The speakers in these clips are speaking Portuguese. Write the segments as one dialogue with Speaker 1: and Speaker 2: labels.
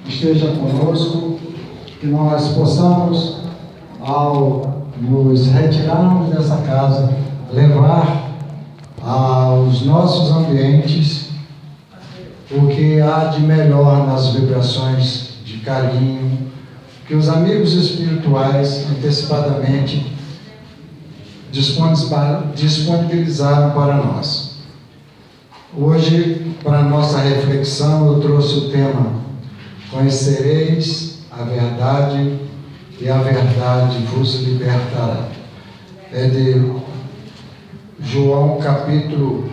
Speaker 1: esteja conosco, que nós possamos, ao nos retirarmos dessa casa, levar aos nossos ambientes o que há de melhor nas vibrações de carinho, que os amigos espirituais antecipadamente disponibilizaram para nós. Hoje, para a nossa reflexão, eu trouxe o tema: conhecereis a verdade e a verdade vos libertará. É de João capítulo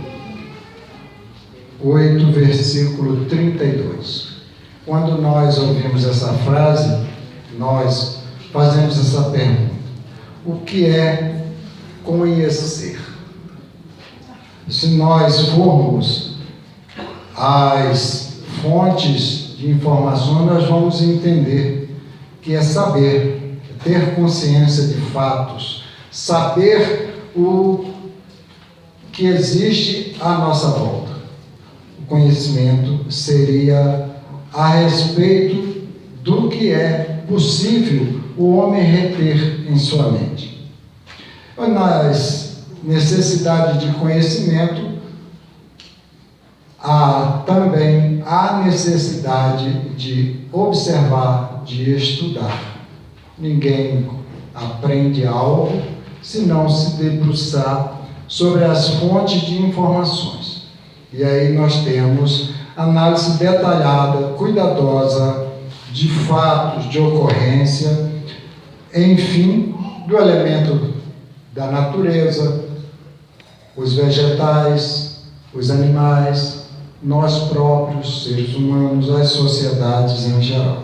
Speaker 1: 8, versículo 32. Quando nós ouvimos essa frase, nós fazemos essa pergunta: o que é conhecer? Se nós formos às fontes de informação, nós vamos entender que é saber, ter consciência de fatos, saber o que existe à nossa volta. O conhecimento seria a respeito do que é possível o homem reter em sua mente. Nas necessidades de conhecimento, há também a necessidade de observar, de estudar. Ninguém aprende algo se não se debruçar sobre as fontes de informações. E aí nós temos análise detalhada, cuidadosa de fatos, de ocorrência, enfim, do elemento da natureza, os vegetais, os animais, nós próprios, seres humanos, as sociedades em geral.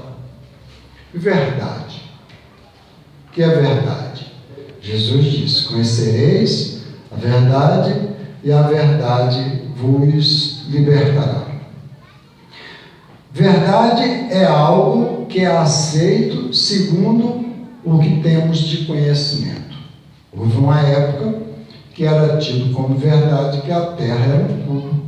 Speaker 1: Verdade. O que é verdade? Jesus disse: conhecereis a verdade e a verdade vos libertará. Verdade é algo que é aceito segundo o que temos de conhecimento. Houve uma época que era tido como verdade que a Terra era um cubo.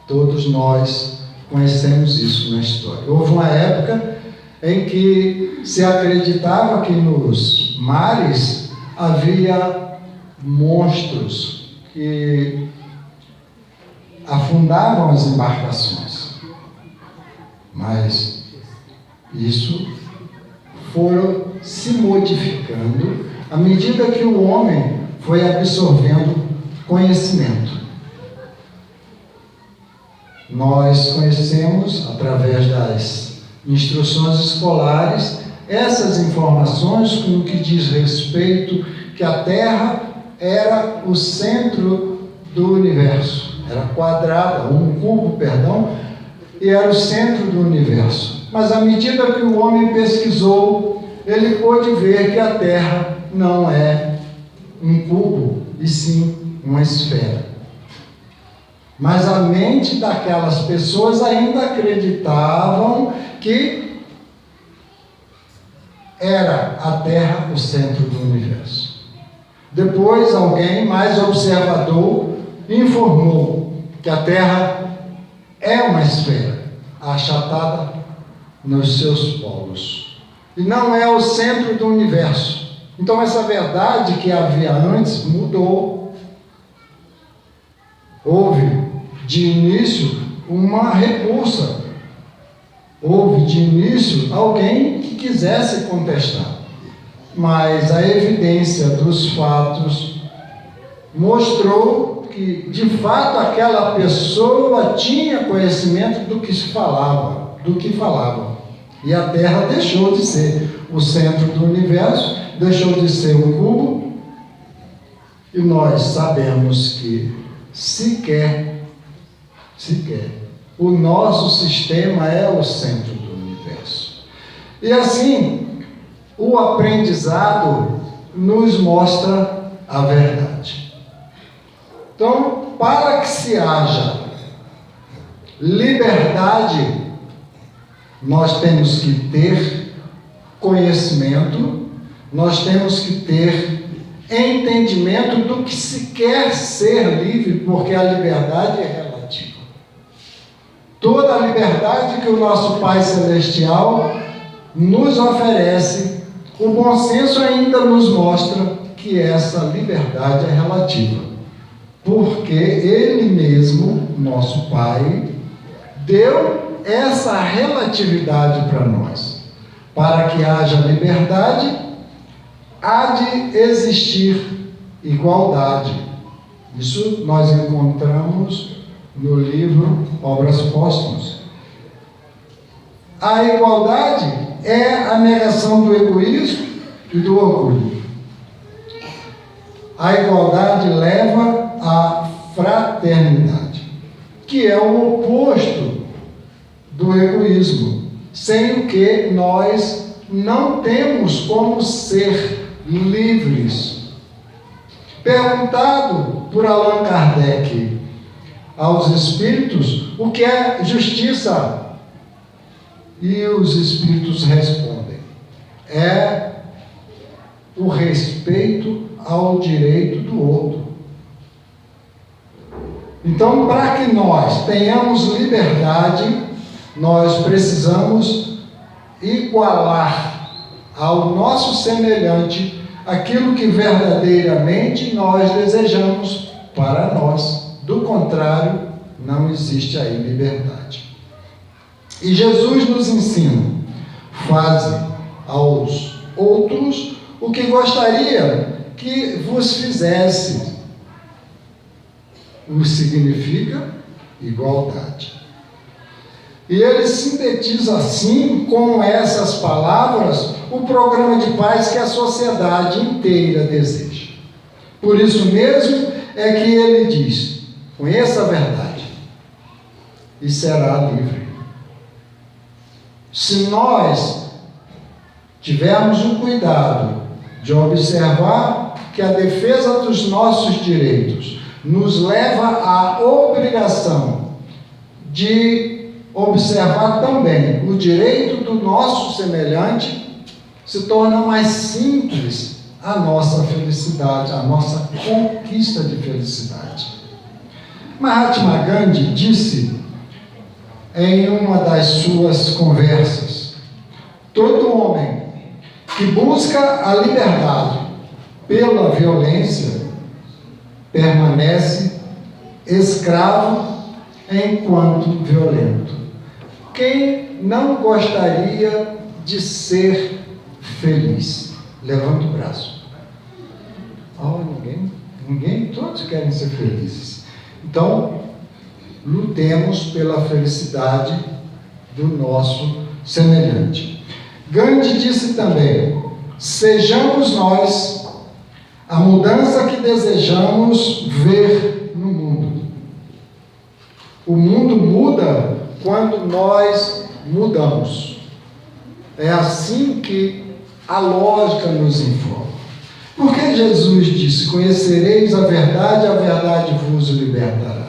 Speaker 1: Todos nós conhecemos isso na história. Houve uma época em que se acreditava que nos mares havia monstros que afundavam as embarcações. Mas isso foram se modificando à medida que o homem foi absorvendo conhecimento. Nós conhecemos, através das instruções escolares, essas informações no que diz respeito que a Terra era o centro do universo. Era quadrada, um cubo, e era o centro do universo. Mas à medida que o homem pesquisou, ele pôde ver que a Terra não é um cubo, e sim uma esfera. Mas a mente daquelas pessoas ainda acreditavam que era a Terra o centro do universo. Depois, alguém mais observador informou que a Terra é uma esfera achatada nos seus polos e não é o centro do universo. Então essa verdade que havia antes mudou. Houve de início uma repulsa. Houve de início alguém que quisesse contestar. Mas a evidência dos fatos mostrou que, de fato, aquela pessoa tinha conhecimento do que se falava, E a Terra deixou de ser o centro do universo, deixou de ser um cubo, e nós sabemos que sequer o nosso sistema é o centro do universo. E assim, o aprendizado nos mostra a verdade. Então, para que se haja liberdade, nós temos que ter conhecimento, nós temos que ter entendimento do que se quer ser livre, porque a liberdade é relativa. toda a liberdade que o nosso Pai Celestial nos oferece, o bom senso ainda nos mostra que essa liberdade é relativa, porque Ele mesmo, nosso Pai, deu essa relatividade para nós. Para que haja liberdade, há de existir igualdade. Isso nós encontramos no livro Obras Póstumas. A igualdade é a negação do egoísmo e do orgulho. A igualdade leva à fraternidade, que é o oposto do egoísmo, sem o que nós não temos como ser livres. Perguntado por Allan Kardec aos espíritos o que é justiça, e os espíritos respondem: é o respeito ao direito do outro. Então, para que nós tenhamos liberdade, nós precisamos igualar ao nosso semelhante aquilo que verdadeiramente nós desejamos para nós. Do contrário, não existe aí liberdade. E Jesus nos ensina: faze aos outros o que gostaria que vos fizesse. O significa igualdade. E ele sintetiza assim, com essas palavras, o programa de paz que a sociedade inteira deseja. Por isso mesmo é que ele diz: conheça a verdade e será livre. Se nós tivermos o cuidado de observar que a defesa dos nossos direitos nos leva à obrigação de observar também o direito do nosso semelhante, se torna mais simples a nossa felicidade, a nossa conquista de felicidade. Mahatma Gandhi disse em uma das suas conversas: todo homem que busca a liberdade pela violência permanece escravo enquanto violento. Quem não gostaria de ser feliz? Levanta o braço. Oh, ninguém, todos querem ser felizes. Então, lutemos pela felicidade do nosso semelhante. Gandhi disse também: sejamos nós a mudança que desejamos ver no mundo. O mundo muda quando nós mudamos. É assim que a lógica nos informa. Porque Jesus disse: conhecereis a verdade vos libertará.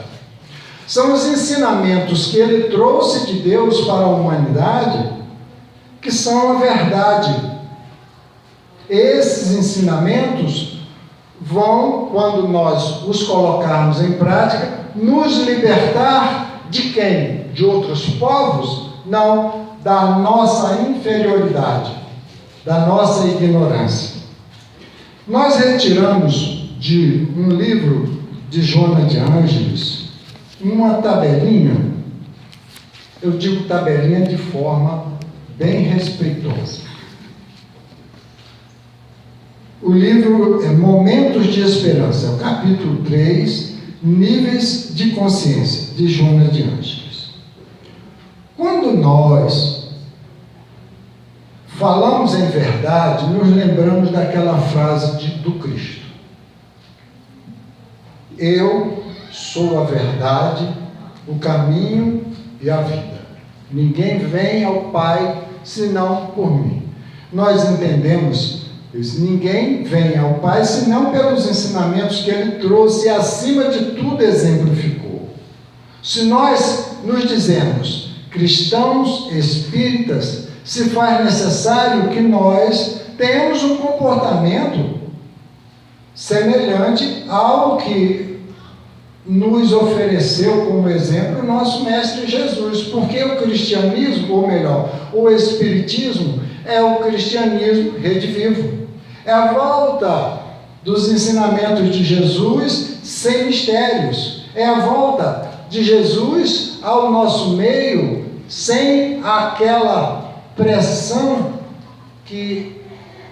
Speaker 1: São os ensinamentos que ele trouxe de Deus para a humanidade que são a verdade. Esses ensinamentos vão, quando nós os colocarmos em prática, nos libertar de quem? De outros povos? Não, da nossa inferioridade, da nossa ignorância. Nós retiramos de um livro de Joana de Ângeles uma tabelinha, eu digo tabelinha de forma bem respeitosa. O livro é Momentos de Esperança, é o capítulo 3, Níveis de Consciência, de Joana de Ângeles. Quando nós falamos em verdade, nos lembramos daquela frase do Cristo: eu sou a verdade, o caminho e a vida. Ninguém vem ao Pai senão por mim. Nós entendemos isso. Ninguém vem ao Pai senão pelos ensinamentos que ele trouxe e, acima de tudo, exemplificou. Se nós nos dizemos cristãos espíritas, se faz necessário que nós tenhamos um comportamento semelhante ao que nos ofereceu como exemplo o nosso Mestre Jesus, porque o cristianismo, ou melhor, o Espiritismo, é o cristianismo redivivo. É a volta dos ensinamentos de Jesus sem mistérios. É a volta de Jesus ao nosso meio sem aquela pressão que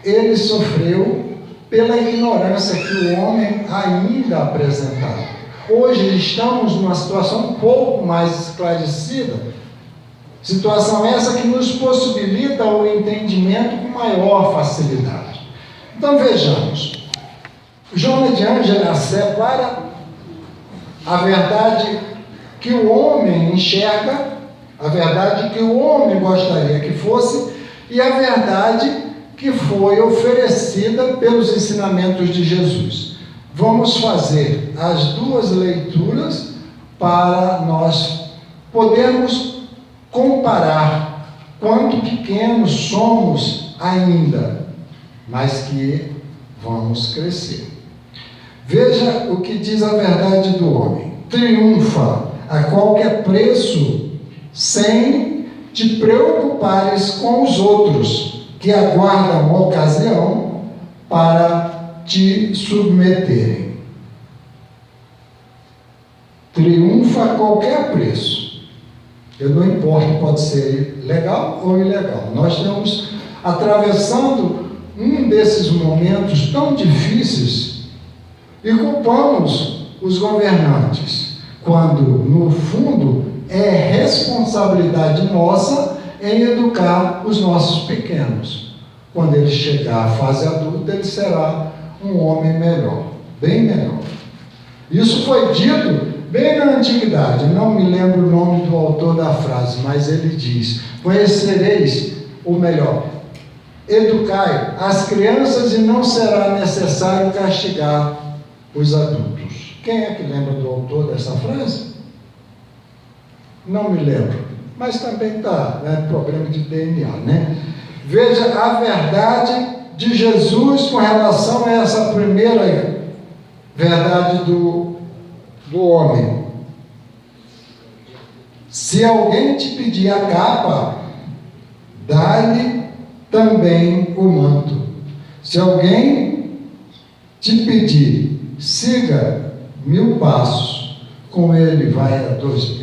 Speaker 1: ele sofreu pela ignorância que o homem ainda apresentava. Hoje estamos numa situação um pouco mais esclarecida, situação essa que nos possibilita o entendimento com maior facilidade. Então vejamos, Joana de Ângela separa a verdade que o homem enxerga, a verdade que o homem gostaria que fosse e a verdade que foi oferecida pelos ensinamentos de Jesus. Vamos fazer as duas leituras para nós podermos comparar quanto pequenos somos ainda, mas que vamos crescer. Veja o que diz a verdade do homem: triunfa a qualquer preço sem te preocupares com os outros, que aguardam ocasião para te submeterem. Triunfa a qualquer preço. Eu não importo, pode ser legal ou ilegal. Nós estamos atravessando um desses momentos tão difíceis e culpamos os governantes, quando, no fundo, é responsabilidade nossa em educar os nossos pequenos. Quando ele chegar à fase adulta, ele será um homem melhor, bem melhor. Isso foi dito bem na antiguidade, não me lembro o nome do autor da frase, mas ele diz: conhecereis, ou melhor, educai as crianças e não será necessário castigar os adultos. Quem é que lembra do autor dessa frase? Não me lembro, mas também está, né, problema de DNA, né? Veja a verdade de Jesus com relação a essa primeira verdade do homem. Se alguém te pedir a capa, dá-lhe também o manto. Se alguém te pedir, siga 1000 passos, com ele vai a 2000.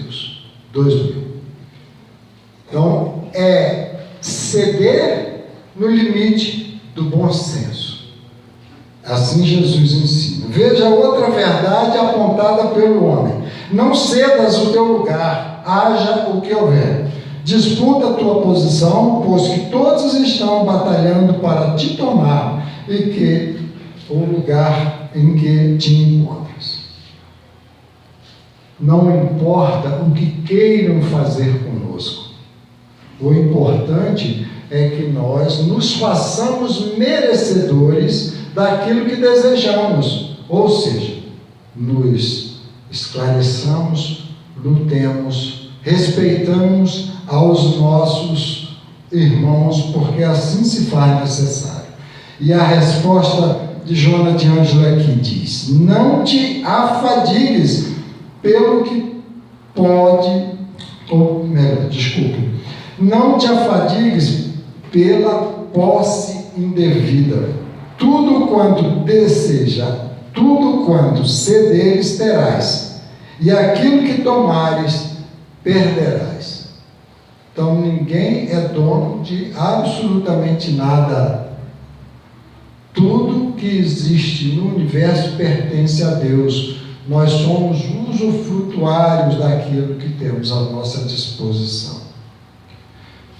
Speaker 1: Então, é ceder no limite do bom senso. Assim Jesus ensina. Veja outra verdade apontada pelo homem: não cedas o teu lugar, haja o que houver. Disputa a tua posição, pois que todos estão batalhando para te tomar e que o lugar em que te encontras. Não importa o que queiram fazer conosco. O importante é que nós nos façamos merecedores daquilo que desejamos, ou seja, nos esclareçamos, lutemos, respeitamos aos nossos irmãos, porque assim se faz necessário. E a resposta de Joana de Ângela aqui diz: não te afadigues pelo que pode, ou melhor, desculpe, não te afadigues pela posse indevida. Tudo quanto deseja, tudo quanto cederes terás, e aquilo que tomares perderás. Então ninguém é dono de absolutamente nada. Tudo que existe no universo pertence a Deus. Nós somos usufrutuários daquilo que temos à nossa disposição.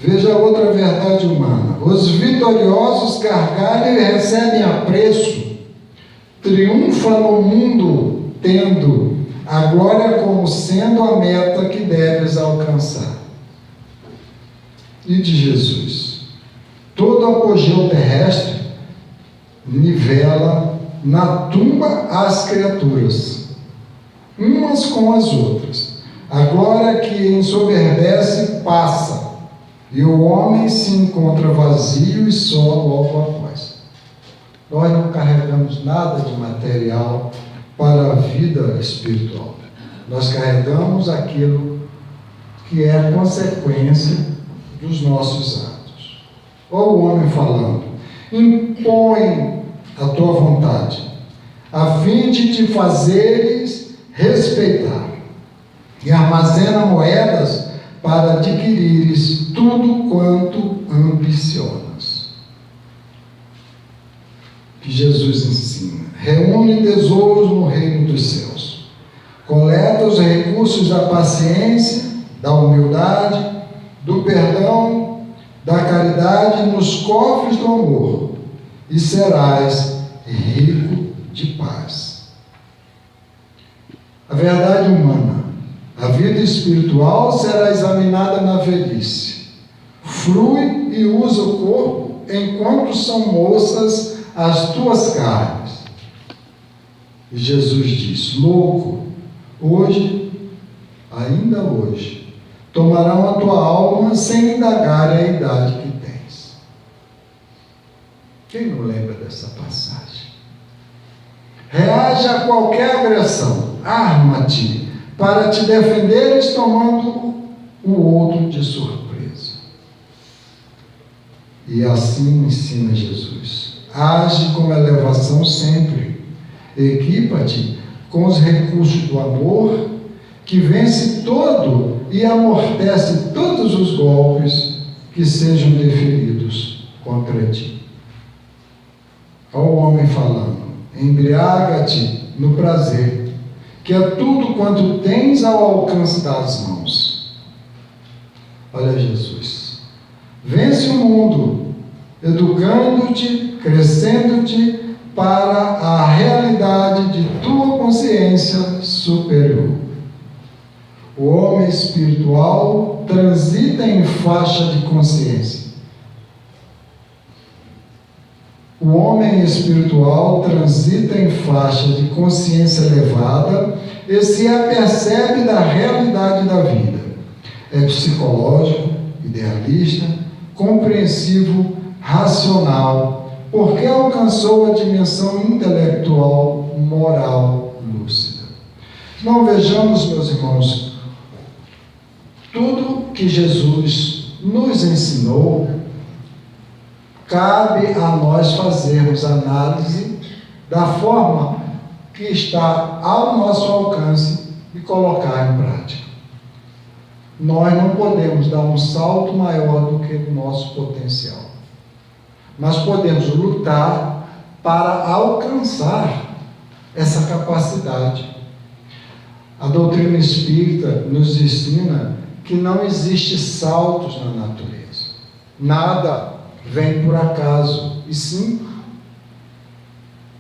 Speaker 1: Veja outra verdade humana: os vitoriosos gargalham e recebem apreço, triunfa no mundo tendo a glória como sendo a meta que deves alcançar. E de Jesus: todo apogeu terrestre nivela na tumba as criaturas, umas com as outras. A glória que ensoberbece passa, e o homem se encontra vazio e só logo após. Nós não carregamos nada de material para a vida espiritual. Nós carregamos aquilo que é consequência dos nossos atos. Olha o homem falando: impõe a tua vontade, a fim de te fazeres respeitar, e armazena moedas para adquirires tudo quanto ambicionas. Que Jesus ensina: reúne tesouros no reino dos céus, coleta os recursos da paciência, da humildade, do perdão, da caridade nos cofres do amor, e serás rico de paz. A verdade humana, a vida espiritual será examinada na velhice. Frui e usa o corpo enquanto são moças as tuas carnes. E Jesus diz: louco, hoje, ainda hoje, tomarão a tua alma sem indagar a idade que tens. Quem não lembra dessa passagem? Reage a qualquer agressão, arma-te para te defenderes, tomando o outro de surpresa. E assim ensina Jesus: age com elevação sempre, equipa-te com os recursos do amor, que vence todo e amortece todos os golpes que sejam deferidos contra ti. Olha o homem falando: embriaga-te no prazer, que é tudo quanto tens ao alcance das mãos. Olha Jesus: vence o mundo, educando-te, crescendo-te para a realidade de tua consciência superior. O homem espiritual transita em faixa de consciência. O homem espiritual transita em faixa de consciência elevada e se apercebe da realidade da vida. É psicológico, idealista, compreensivo, racional, porque alcançou a dimensão intelectual, moral, lúcida. Não vejamos, meus irmãos, tudo que Jesus nos ensinou, cabe a nós fazermos análise da forma que está ao nosso alcance e colocar em prática. Nós não podemos dar um salto maior do que o nosso potencial, mas podemos lutar para alcançar essa capacidade. A doutrina espírita nos ensina que não existe saltos na natureza. Nada vem por acaso, e sim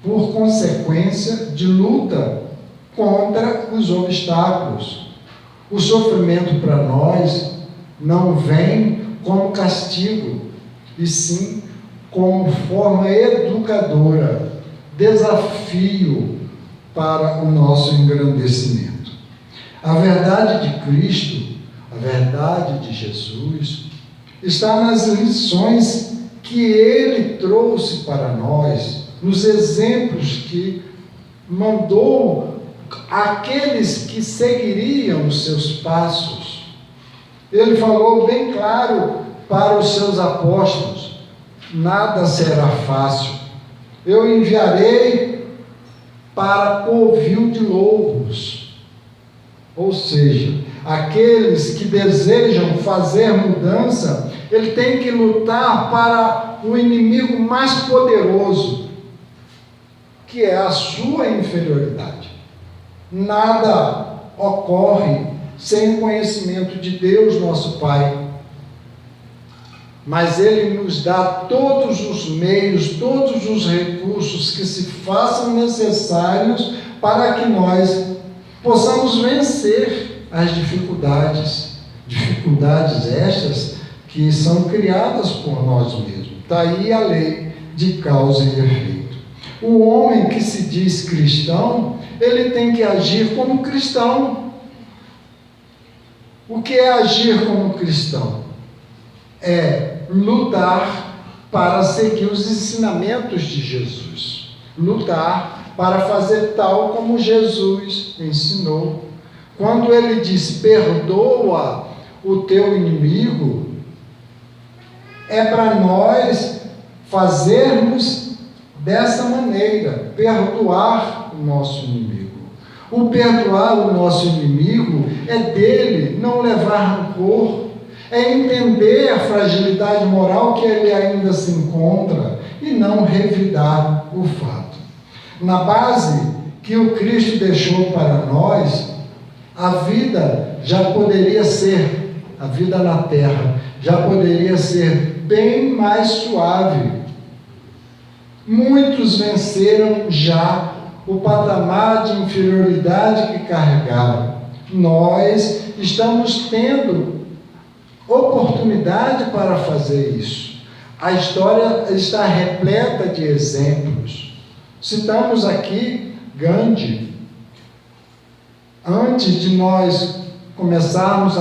Speaker 1: por consequência de luta contra os obstáculos. O sofrimento para nós não vem como castigo, e sim como forma educadora, desafio para o nosso engrandecimento. A verdade de Cristo, a verdade de Jesus, está nas lições que Ele trouxe para nós, nos exemplos que mandou aqueles que seguiriam os seus passos. Ele falou bem claro para os seus apóstolos: nada será fácil. Eu enviarei para covil de lobos. Ou seja, aqueles que desejam fazer mudança, ele tem que lutar para o inimigo mais poderoso, que é a sua inferioridade. Nada ocorre sem o conhecimento de Deus, nosso Pai. Mas Ele nos dá todos os meios, todos os recursos que se façam necessários para que nós possamos vencer as dificuldades estas que são criadas por nós mesmos. Está aí a lei de causa e efeito. O homem que se diz cristão, ele tem que agir como cristão. O que é agir como cristão? É lutar para seguir os ensinamentos de Jesus. Lutar para fazer tal como Jesus ensinou. Quando ele diz, perdoa o teu inimigo, é para nós fazermos dessa maneira, perdoar o nosso inimigo. O perdoar o nosso inimigo é dele não levar rancor, é entender a fragilidade moral que ele ainda se encontra e não revidar o fato. Na base que o Cristo deixou para nós, a vida já poderia ser, a vida na terra, já poderia ser bem mais suave. Muitos venceram já o patamar de inferioridade que carregavam. Nós estamos tendo oportunidade para fazer isso. A história está repleta de exemplos. Citamos aqui Gandhi. Antes de nós começarmos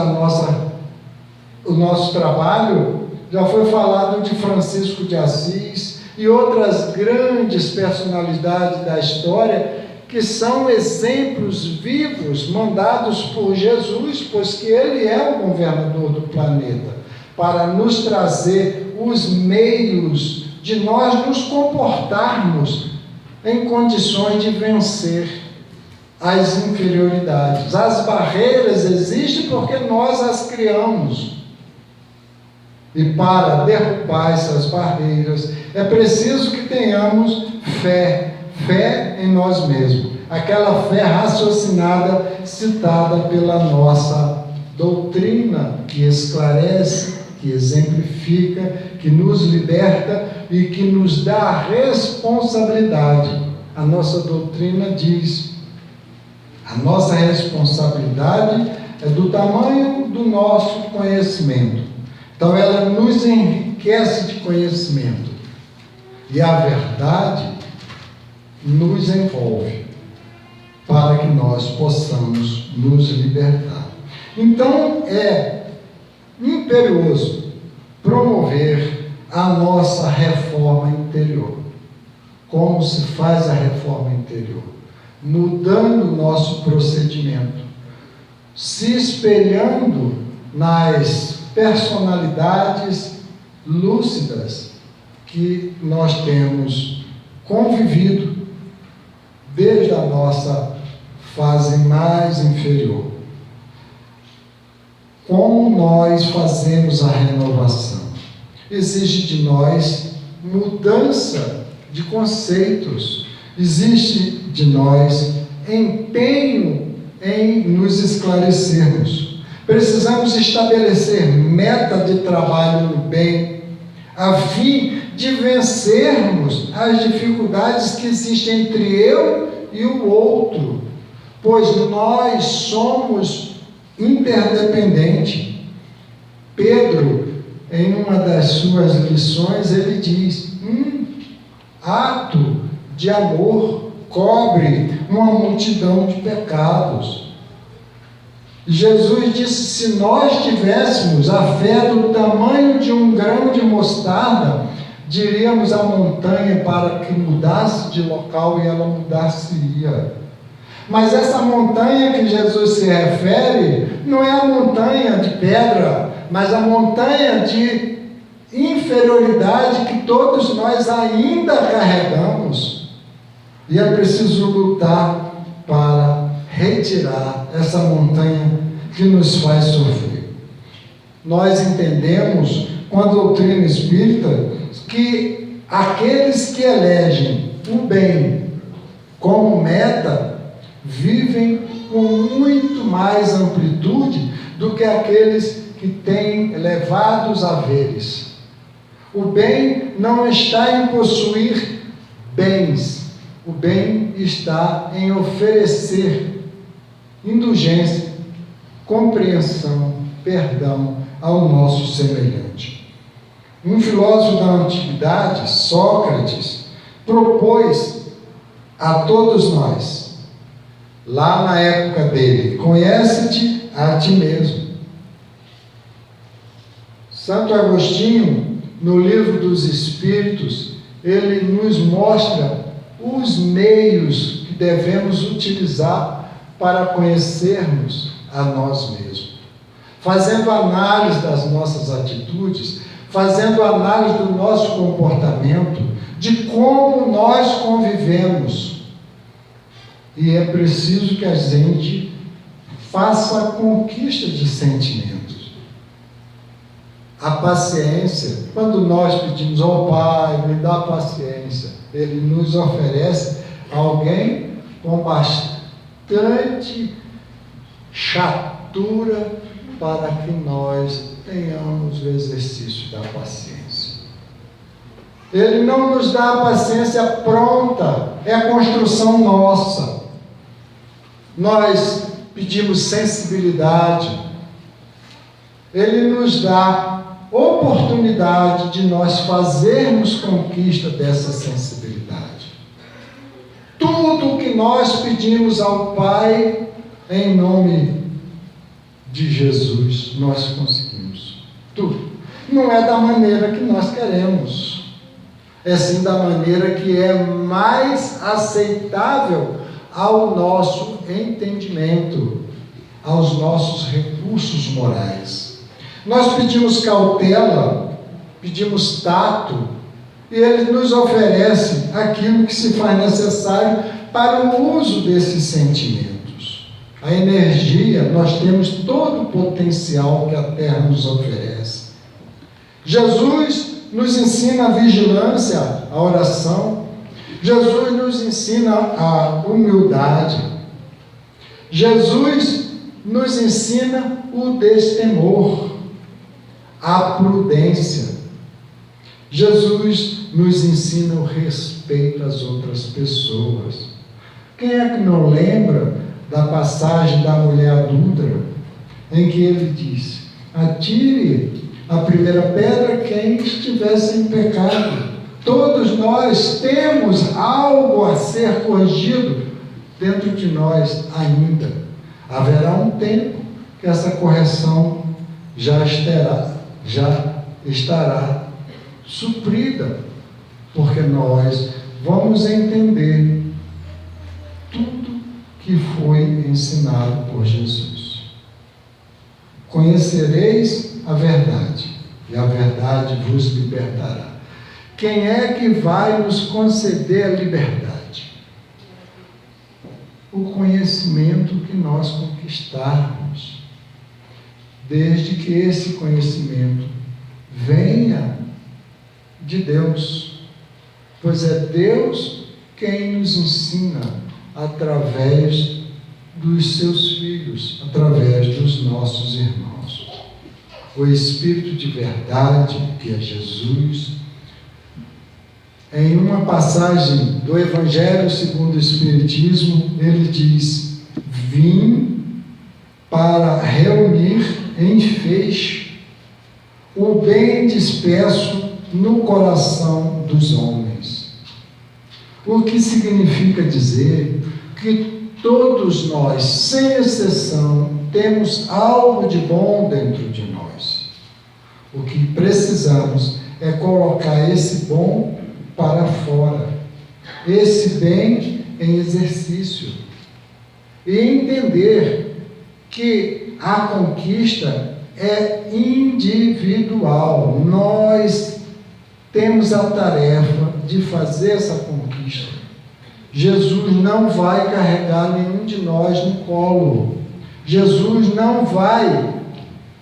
Speaker 1: o nosso trabalho, já foi falado de Francisco de Assis e outras grandes personalidades da história que são exemplos vivos mandados por Jesus, pois que ele é o governador do planeta, para nos trazer os meios de nós nos comportarmos em condições de vencer as inferioridades. As barreiras existem porque nós as criamos. E para derrubar essas barreiras, é preciso que tenhamos fé em nós mesmos. Aquela fé raciocinada, citada pela nossa doutrina, que esclarece, que exemplifica, que nos liberta e que nos dá a responsabilidade. A nossa doutrina diz: a nossa responsabilidade é do tamanho do nosso conhecimento. Então ela nos enriquece de conhecimento. E a verdade nos envolve para que nós possamos nos libertar. Então é imperioso promover a nossa reforma interior. Como se faz a reforma interior? Mudando o nosso procedimento, se espelhando nas personalidades lúcidas que nós temos convivido desde a nossa fase mais inferior. Como nós fazemos a renovação? Exige de nós mudança de conceitos, existe de nós empenho em nos esclarecermos. Precisamos estabelecer meta de trabalho no bem, a fim de vencermos as dificuldades que existem entre eu e o outro, pois nós somos interdependentes. Pedro, em uma das suas lições, ele diz: ato de amor cobre uma multidão de pecados. Jesus disse: se nós tivéssemos a fé do tamanho de um grão de mostarda, diríamos à montanha para que mudasse de local e ela mudaria. Mas essa montanha que Jesus se refere não é a montanha de pedra, mas a montanha de inferioridade que todos nós ainda carregamos. E é preciso lutar para retirar essa montanha que nos faz sofrer. Nós entendemos com a doutrina espírita que aqueles que elegem o bem como meta vivem com muito mais amplitude do que aqueles que têm elevados haveres. O bem não está em possuir bens, o bem está em oferecer indulgência, compreensão, perdão ao nosso semelhante. Um filósofo da antiguidade, Sócrates, propôs a todos nós, lá na época dele, conhece-te a ti mesmo. Santo Agostinho, no Livro dos Espíritos, ele nos mostra os meios que devemos utilizar para conhecermos a nós mesmos. Fazendo análise das nossas atitudes, fazendo análise do nosso comportamento, de como nós convivemos. E é preciso que a gente faça a conquista de sentimentos. A paciência, quando nós pedimos ao Pai, me dá paciência, Ele nos oferece alguém com bastante chatura para que nós tenhamos o exercício da paciência. Ele não nos dá a paciência pronta, é a construção nossa. Nós pedimos sensibilidade. Ele nos dá oportunidade de nós fazermos conquista dessa sensibilidade. Tudo o que nós pedimos ao Pai, em nome de Jesus, nós conseguimos. Tudo. Não é da maneira que nós queremos. É sim da maneira que é mais aceitável ao nosso entendimento, aos nossos recursos morais. Nós pedimos cautela, pedimos tato, e Ele nos oferece aquilo que se faz necessário para o uso desses sentimentos. A energia, nós temos todo o potencial que a terra nos oferece. Jesus nos ensina a vigilância, a oração. Jesus nos ensina a humildade. Jesus nos ensina o destemor, a prudência. Jesus nos ensina o respeito às outras pessoas. Quem é que não lembra da passagem da mulher adúltera, em que ele disse: atire a primeira pedra quem estivesse em pecado. Todos nós temos algo a ser corrigido dentro de nós ainda. Haverá um tempo que essa correção já estará suprida, porque nós vamos entender tudo que foi ensinado por Jesus. Conhecereis a verdade, e a verdade vos libertará. Quem é que vai nos conceder a liberdade? O conhecimento que nós conquistarmos, desde que esse conhecimento venha de Deus, pois é Deus quem nos ensina através dos seus filhos, através dos nossos irmãos. O Espírito de verdade, que é Jesus, em uma passagem do Evangelho segundo o Espiritismo, ele diz: vim para reunir em feixe o bem disperso no coração dos homens. O que significa dizer que todos nós, sem exceção, temos algo de bom dentro de nós. O que precisamos é colocar esse bom para fora, esse bem em exercício, e entender que a conquista é individual. Nós temos a tarefa de fazer essa conquista. Jesus não vai carregar nenhum de nós no colo. Jesus não vai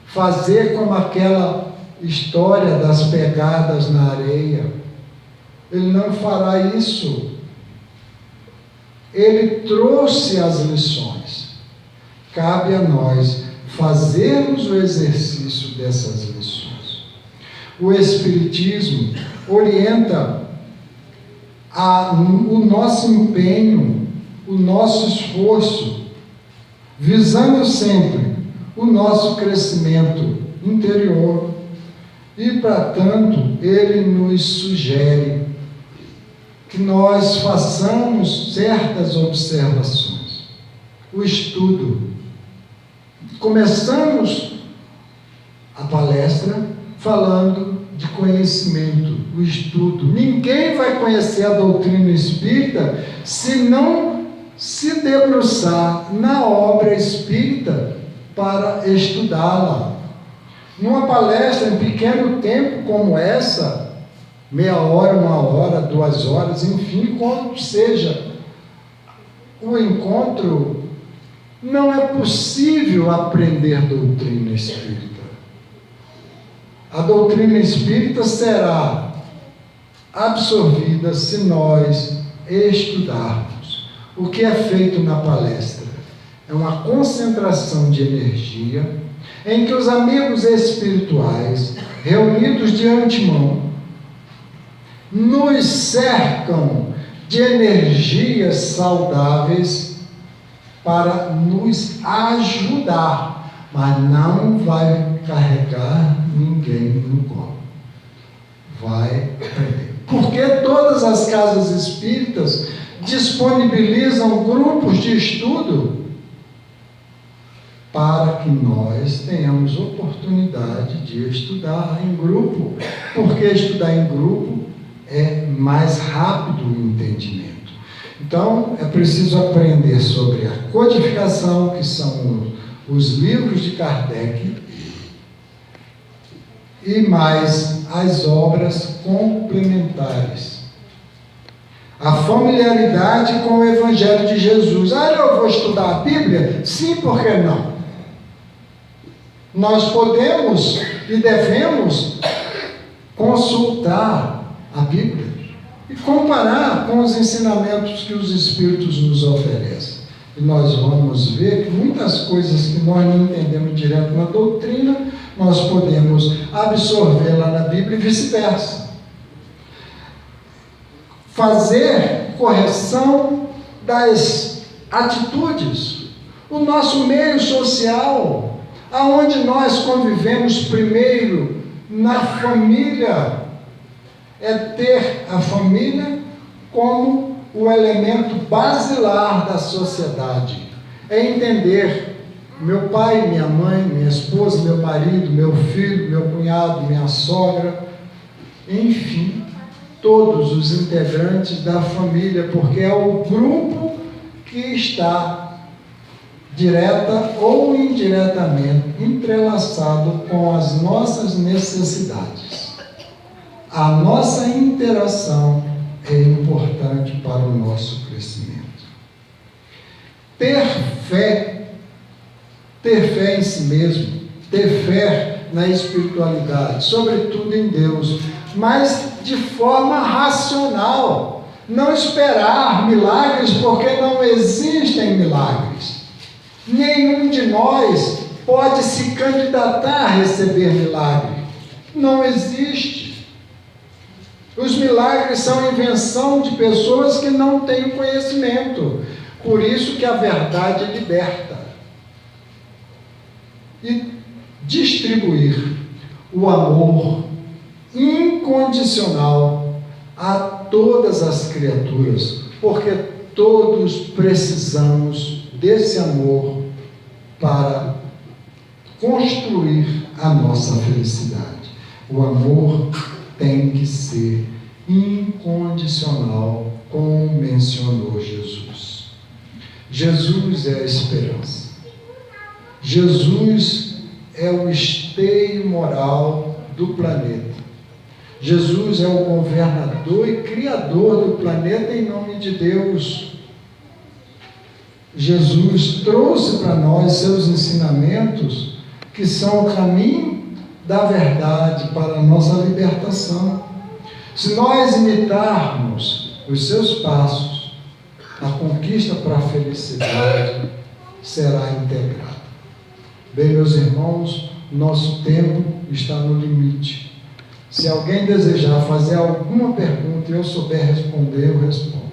Speaker 1: fazer como aquela história das pegadas na areia. Ele não fará isso. Ele trouxe as lições. Cabe a nós fazermos o exercício dessas lições. O Espiritismo orienta o nosso empenho, o nosso esforço, visando sempre o nosso crescimento interior. E, para tanto, ele nos sugere que nós façamos certas observações. O estudo. Começamos a palestra falando de conhecimento, o estudo. Ninguém vai conhecer a doutrina espírita se não se debruçar na obra espírita para estudá-la. Numa palestra em pequeno tempo como essa, meia hora, 1 hora, 2 horas, enfim, quando seja o encontro, não é possível aprender doutrina espírita. A doutrina espírita será absorvida se nós estudarmos. O que é feito na palestra? É uma concentração de energia em que os amigos espirituais, reunidos de antemão, nos cercam de energias saudáveis para nos ajudar, mas não vai carregar ninguém no colo. Vai aprender. Porque todas as casas espíritas disponibilizam grupos de estudo para que nós tenhamos oportunidade de estudar em grupo, porque estudar em grupo é mais rápido o entendimento. Então, é preciso aprender sobre a codificação, que são os livros de Kardec, e mais as obras complementares. A familiaridade com o Evangelho de Jesus. Eu vou estudar a Bíblia? Sim, por que não? Nós podemos e devemos consultar a Bíblia e comparar com os ensinamentos que os Espíritos nos oferecem. E nós vamos ver que muitas coisas que nós não entendemos direto na doutrina, nós podemos absorver lá na Bíblia e vice-versa. Fazer correção das atitudes. O nosso meio social, aonde nós convivemos primeiro na família, é ter a família como o elemento basilar da sociedade. É entender meu pai, minha mãe, minha esposa, meu marido, meu filho, meu cunhado, minha sogra, enfim, todos os integrantes da família, porque é o grupo que está direta ou indiretamente entrelaçado com as nossas necessidades. A nossa interação é importante para o nosso crescimento. Ter fé em si mesmo, ter fé na espiritualidade, sobretudo em Deus, mas de forma racional. Não esperar milagres, porque não existem milagres. Nenhum de nós pode se candidatar a receber milagre. Não existe. Os milagres são invenção de pessoas que não têm conhecimento. Por isso que a verdade liberta. E distribuir o amor incondicional a todas as criaturas, porque todos precisamos desse amor para construir a nossa felicidade. O amor tem que ser incondicional, como mencionou Jesus. Jesus é a esperança. Jesus é o esteio moral do planeta. Jesus é o governador e criador do planeta em nome de Deus. Jesus trouxe para nós seus ensinamentos, que são o caminho da verdade para a nossa libertação. Se nós imitarmos os seus passos, a conquista para a felicidade será integrada. Bem, meus irmãos, nosso tempo está no limite. Se alguém desejar fazer alguma pergunta e eu souber responder, eu respondo.